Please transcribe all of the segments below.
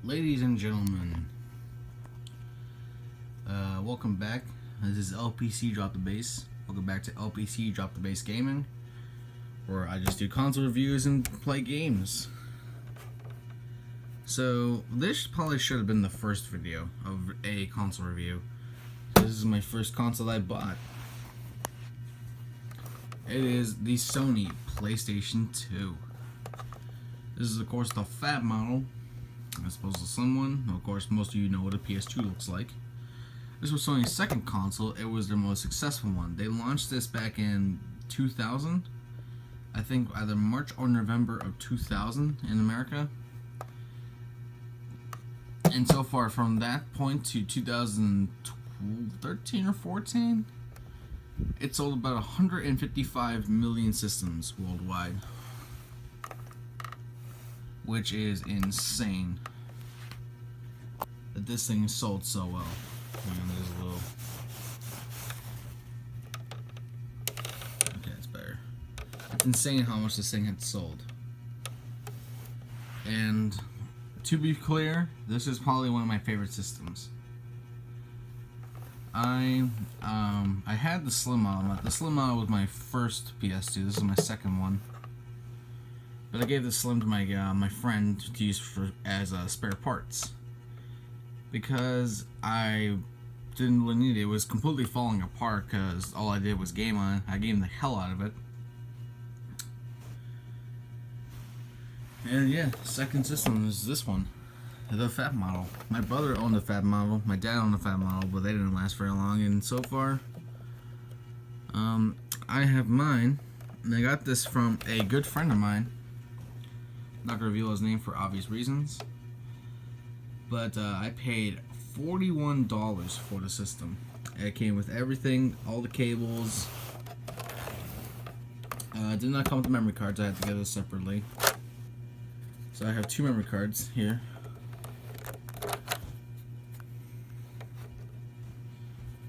Ladies and gentlemen, welcome back. This is LPC Drop the Bass. Welcome back to LPC Drop the Bass Gaming, where I just do console reviews and play games. So this probably should have been the first video of a console review. This is my first console I bought. It is the Sony PlayStation 2. This is of course the fat model, as opposed to the slim one. Of course, most of you know what a PS2 looks like. This was Sony's second console. It was their most successful one. They launched this back in 2000. I think either March or November of 2000 in America. And so far from that point to 2013 or 14, it sold about 155 million systems worldwide, which is insane that this thing sold so well. There's a little... Okay, it's better. It's insane how much this thing had sold. And to be clear, this is probably one of my favorite systems. I had the slim model. The slim model was my first PS2. This is my second one. But I gave the slim to my friend to use as spare parts, because I didn't really need it. It was completely falling apart because all I did was game on it. I gamed the hell out of it. And yeah, second system is this one, the fat model. My brother owned the fat model, my dad owned the fat model, but they didn't last very long. And so far, I have mine, and I got this from a good friend of mine. I'm not gonna reveal his name for obvious reasons, but I paid $41 for the system. It came with everything, all the cables. It did not come with the memory cards. I had to get those separately. So I have two memory cards here.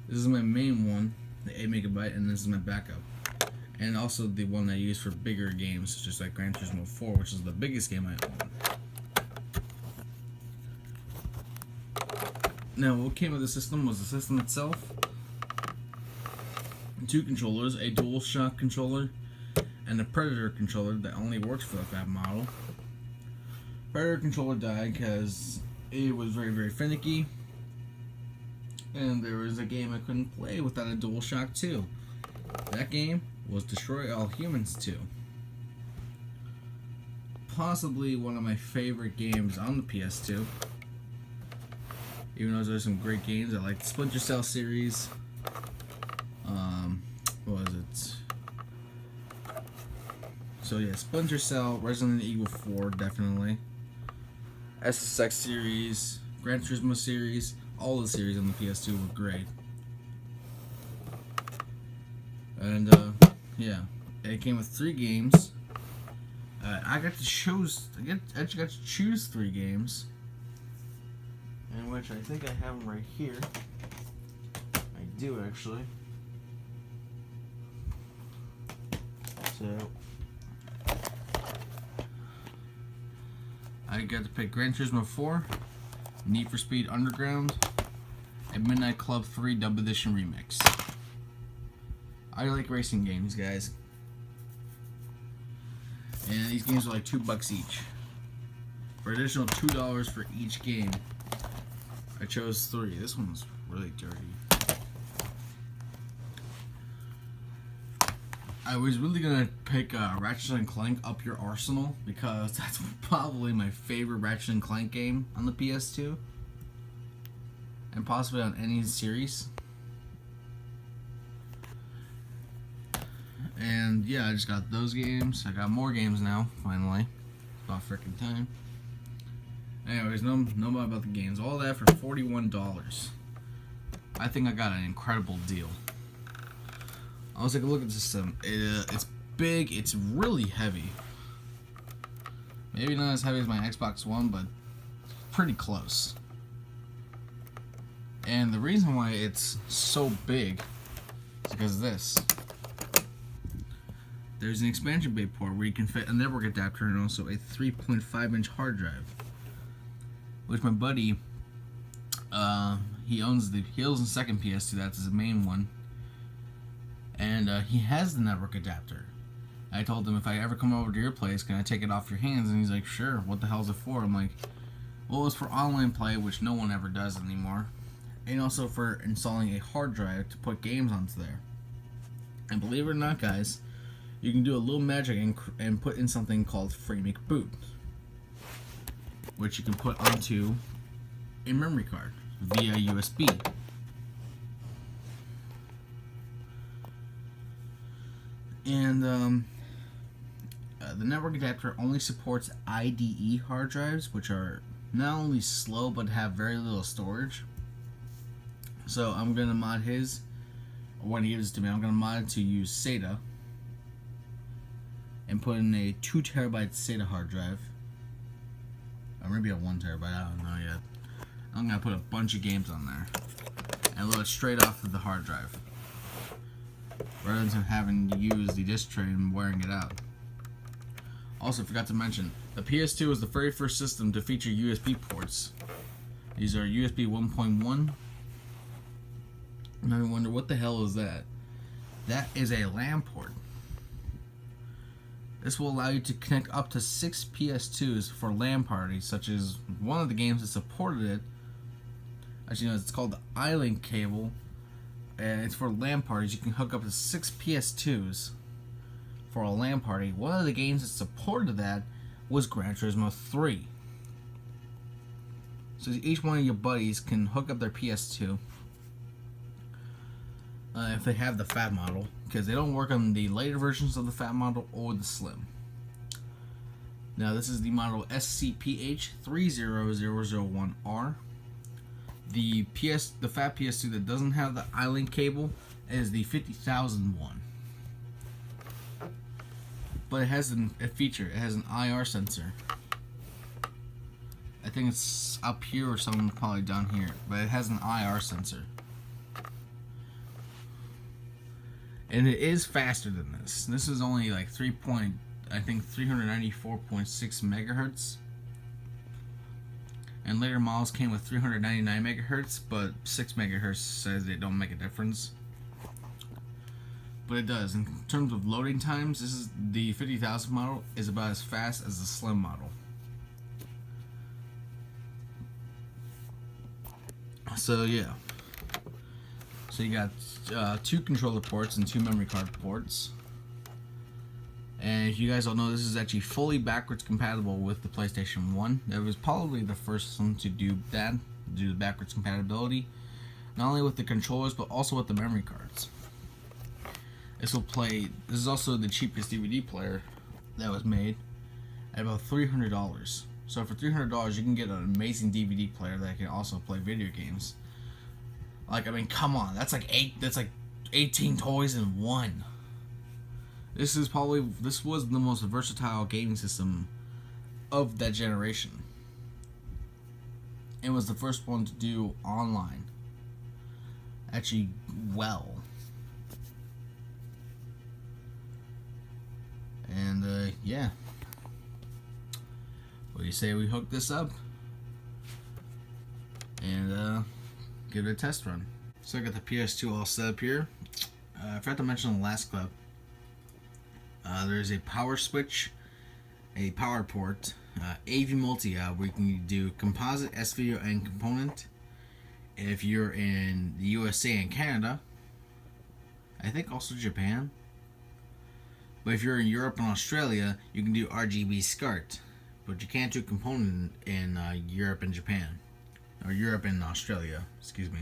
This is my main one, the 8 megabyte, and this is my backup. And also the one I use for bigger games, just like Gran Turismo 4, which is the biggest game I own. Now, what came with the system was the system itself, two controllers, a DualShock controller, and a Predator controller that only works for the fat model. Predator controller died because it was very, very finicky, and there was a game I couldn't play without a DualShock 2. That game was Destroy All Humans 2. Possibly one of my favorite games on the PS2. Even though there's some great games, I like the Splinter Cell series. What was it? So yeah, Splinter Cell, Resident Evil 4, definitely. SSX series, Gran Turismo series, all the series on the PS2 were great. And yeah, it came with 3 games. I got to choose. I actually got to choose 3 games, in which I think I have them right here. I do actually. So I got to pick Gran Turismo 4, Need for Speed Underground, and Midnight Club 3 Dub Edition Remix. I like racing games, guys. And these games are like $2 each. For additional $2 for each game, I chose 3. This one's really dirty. I was really gonna pick Ratchet & Clank Up Your Arsenal, because that's probably my favorite Ratchet & Clank game on the PS2. And possibly on any series. And yeah, I just got those games. I got more games now, finally. It's about freaking time. Anyways, no more about the games. All that for $41. I think I got an incredible deal. I'll take a look at the system. It's big, it's really heavy. Maybe not as heavy as my Xbox One, but pretty close. And the reason why it's so big is because of this. There's an expansion bay port where you can fit a network adapter and also a 3.5-inch hard drive. which my buddy, he owns the second PS2. That's his main one, and he has the network adapter. I told him, if I ever come over to your place, can I take it off your hands? And he's like, sure. What the hell's it for? I'm like, well, it's for online play, which no one ever does anymore, and also for installing a hard drive to put games onto there. And believe it or not, guys, you can do a little magic and put in something called Framic Boot, which you can put onto a memory card via USB. And the network adapter only supports IDE hard drives, which are not only slow but have very little storage. So I'm going to mod his, or when he gives it to me, I'm going to mod it to use SATA and put in a 2 terabyte SATA hard drive. Or maybe a 1 terabyte, I don't know yet. I'm going to put a bunch of games on there and load it straight off of the hard drive, rather than having to use the disk tray and wearing it out. Also, forgot to mention, the PS2 was the very first system to feature USB ports. These are USB 1.1. And I wonder, what the hell is that? That is a LAN port. This will allow you to connect up to 6 PS2s for LAN parties, such as one of the games that supported it. Actually, no, it's called the iLink cable, and it's for LAN parties. You can hook up to 6 PS2s for a LAN party. One of the games that supported that was Gran Turismo 3. So each one of your buddies can hook up their PS2 if they have the fat model, because they don't work on the later versions of the fat model or the slim. Now this is the model SCPH-30001R. The fat PS2 that doesn't have the iLink cable is the 50,000 one. But it has a feature. It has an IR sensor. I think it's up here or something, probably down here. But it has an IR sensor. And it is faster than this. This is only like 394.6 megahertz. And later models came with 399 megahertz, but 6 megahertz says it don't make a difference. But it does. In terms of loading times, this is the 50,000 model is about as fast as the slim model. So yeah. So you got 2 controller ports and 2 memory card ports. And if you guys don't know, this is actually fully backwards compatible with the PlayStation 1. That was probably the first one to do that, do the backwards compatibility. Not only with the controllers, but also with the memory cards. This is also the cheapest DVD player that was made at about $300. So for $300 you can get an amazing DVD player that can also play video games. Like, I mean, come on, that's like 18 toys in one. This was the most versatile gaming system of that generation. It was the first one to do online. Actually, well. And, yeah. What do you say we hook this up? And, give it a test run. So I got the PS2 all set up here. I forgot to mention in the last clip. There's a power switch, a power port, AV multi-out where you can do composite, S-video, and component. And if you're in the USA and Canada, I think also Japan. But if you're in Europe and Australia, you can do RGB SCART. But you can't do component in Europe and Japan. Or Europe and Australia, excuse me.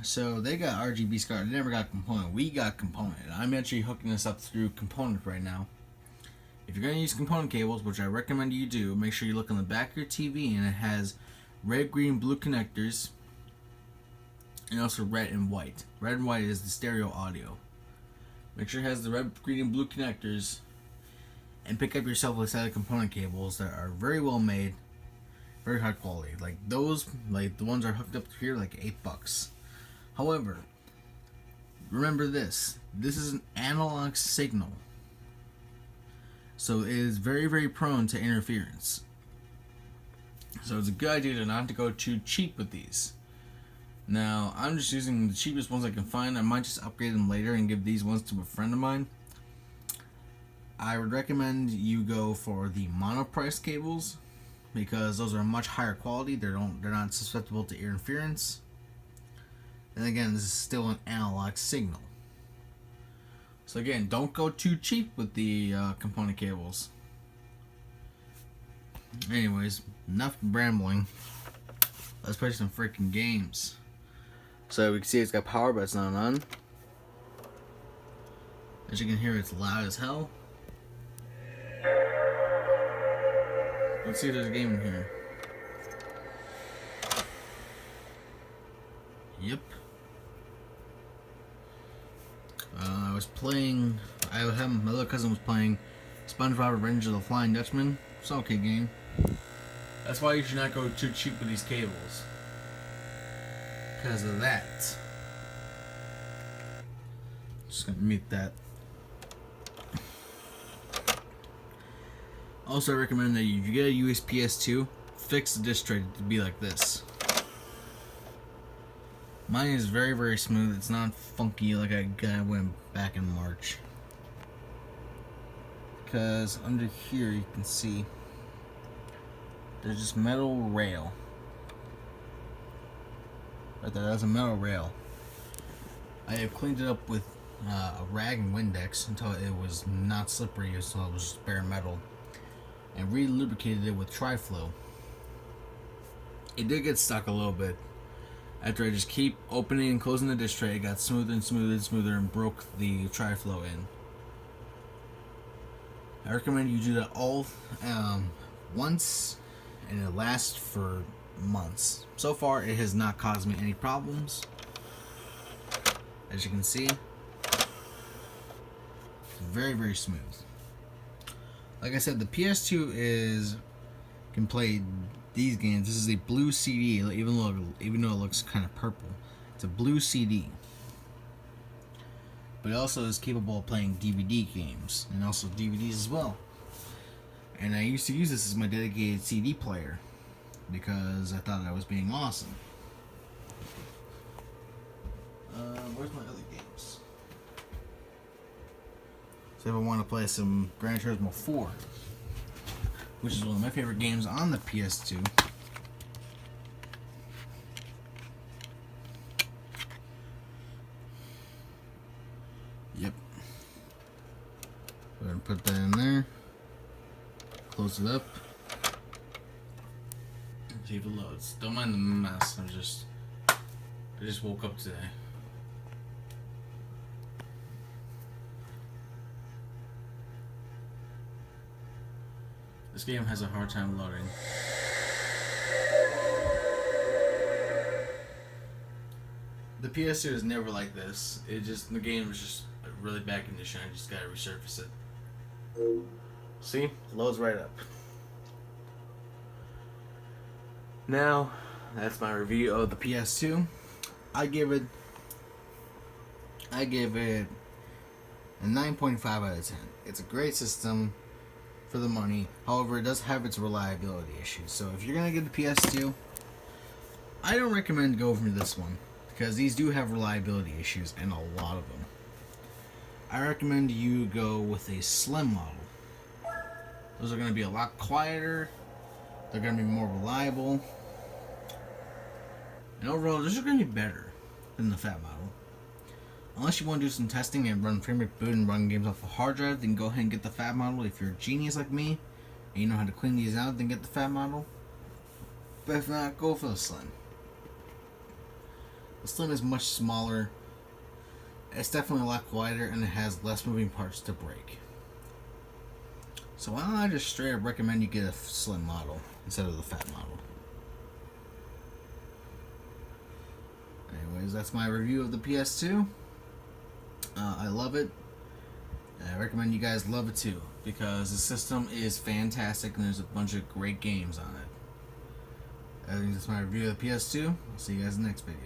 So they got RGB SCART. They never got component. We got component. I'm actually hooking this up through component right now. If you're going to use component cables, which I recommend you do, make sure you look on the back of your TV and it has red, green, blue connectors. And also red and white. Red and white is the stereo audio. Make sure it has the red, green, and blue connectors. And pick up yourself a set of component cables that are very well made. Very high quality. Like those, like the ones that are hooked up here, like $8. However, remember this. This is an analog signal. so it is very, very prone to interference. So it's a good idea to not to go too cheap with these. Now, I'm just using the cheapest ones I can find. I might just upgrade them later and give these ones to a friend of mine. I would recommend you go for the monoprice cables because those are much higher quality. They're not susceptible to interference. And again, this is still an analog signal. So again, don't go too cheap with the component cables. Anyways, enough rambling. Let's play some freaking games. So we can see it's got power, but it's not on. As you can hear, it's loud as hell. Let's see if there's a game in here. Yep. I was playing. My little cousin was playing SpongeBob Revenge of the Flying Dutchman. It's an okay game. That's why you should not go too cheap with these cables. Because of that. Just gonna mute that. Also, I recommend that if you get a USPS2, fix the disc tray to be like this. Mine is very, very smooth. It's not funky like I went back in March. Because under here you can see there's this metal rail. Right there, that's a metal rail. I have cleaned it up with a rag and Windex until it was not slippery, until it was just bare metal. And re-lubricated it with Tri-Flow. It did get stuck a little bit. After I just keep opening and closing the disc tray, it got smoother and smoother and smoother and broke the Tri-Flow in. I recommend you do that all once, and it lasts for months. So far, it has not caused me any problems. As you can see, it's very, very smooth. Like I said, the PS2 can play these games. This is a blue CD, even though it looks kind of purple. It's a blue CD. But it also is capable of playing DVD games, and also DVDs as well. And I used to use this as my dedicated CD player, because I thought I was being awesome. Where's my other games? So if I want to play some Gran Turismo 4, which is one of my favorite games on the PS2. Yep. Go ahead and put that in there. Close it up. See if it loads. Don't mind the mess. I just woke up today. This game has a hard time loading. The PS2 is never like this. The game is just really bad condition. I just gotta resurface it. See? It loads right up. Now, that's my review of the PS2. I give it a 9.5 out of 10. It's a great system for the money. However, it does have its reliability issues. So if you're gonna get the PS2, I don't recommend going for this one, because these do have reliability issues, and a lot of them. I recommend you go with a slim model. Those are gonna be a lot quieter. They're gonna be more reliable. And overall, those are gonna be better than the fat model. Unless you want to do some testing and run frame rate boot and run games off a hard drive, then go ahead and get the fat model. If you're a genius like me and you know how to clean these out, then get the fat model. But if not, go for the slim. The slim is much smaller. It's definitely a lot quieter, and it has less moving parts to break. So why don't I just straight up recommend you get a slim model instead of the fat model. Anyways, that's my review of the PS2. I love it. I recommend you guys love it too, because the system is fantastic and there's a bunch of great games on it. I think that's my review of the PS2. I'll see you guys in the next video.